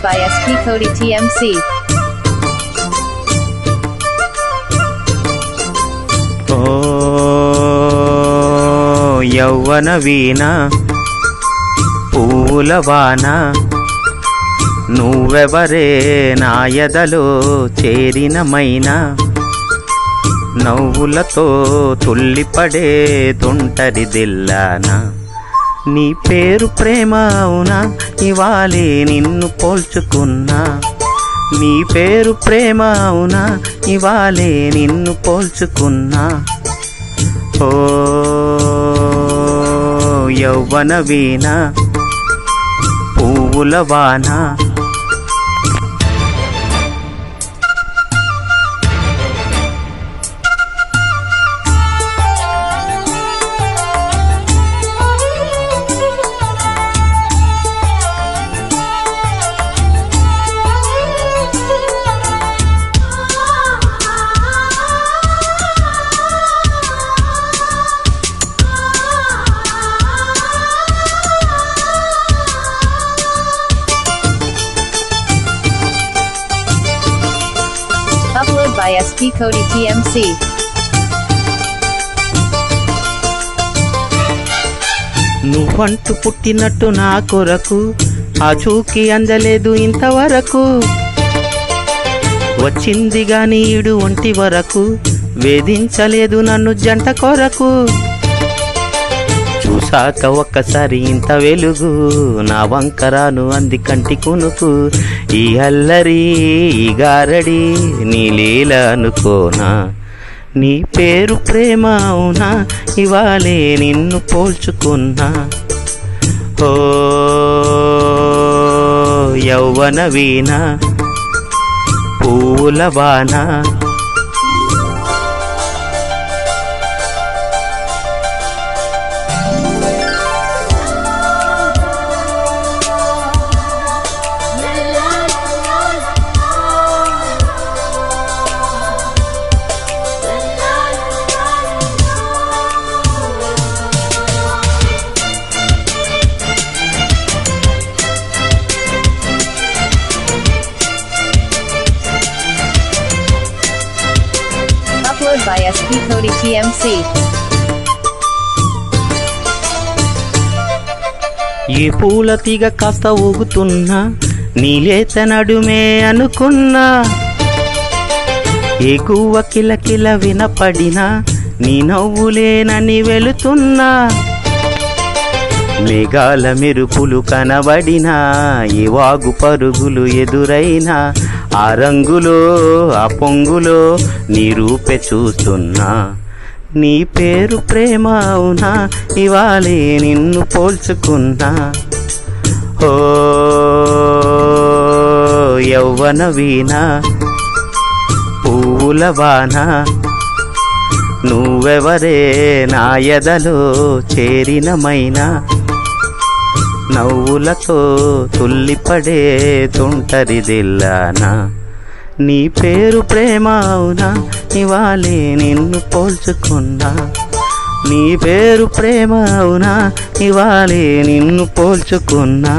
by SP Cody TMC. ఓ యౌవన వీణ పూల వాన నువ్వెవరే నా ఎదలో చేరినమైనా నవ్వులతో తుల్లిపడే తుంటరి దిల్లానా నీ పేరు ప్రేమ అవునా ఇవాళే నిన్ను పోల్చుకున్నా నీ పేరు ప్రేమ అవునా ఇవాళే నిన్ను పోల్చుకున్నా ఓ యౌవన వీణ పువ్వుల వాన Upload by SP Cody TMC. నువ్వంటూ పుట్టినట్టు నా కొరకు ఆ చూకి అందలేదు ఇంతవరకు వచ్చింది గాని ఈడు ఒంటి వరకు వేధించలేదు నన్ను జంట కొరకు చూసాక ఒక్కసారి ఇంత వెలుగు నా వంకరాను అంది కంటి కునుకు ఈ అల్లరి ఈ గారడి నీ లీల అనుకోనా నీ పేరు ప్రేమ అవునా ఇవాళే నిన్ను పోల్చుకున్నా ఓ యౌవన వీణ పూల వాన Upload by SP Cody TMC. ఈ పూల తీగ కాస్త ఊగుతున్నా నీలేత నడుమే అనుకున్నా ఏ గువ్వ కిలకిల వినపడినా నీ నవ్వులేనని వెళుతున్నా మేఘాల మెరుపులు కనబడినా ఏ వాగు పరుగులు ఎదురైనా ఆ రంగులో ఆ పొంగులో నీ రూపే చూస్తున్నా నీ పేరు ప్రేమ అవునా ఇవాళే నిన్ను పోల్చుకున్నా ఓ యౌవన వీణ పూల వాన నువ్వెవరే నా ఎదలో చేరినమైనా నవ్వులతో తుల్లిపడే తుంటరి దిల్లానా నీ పేరు ప్రేమ అవునా ఇవాళే నిన్ను పోల్చుకున్నా నీ పేరు ప్రేమ అవునా ఇవాళే నిన్ను పోల్చుకున్నా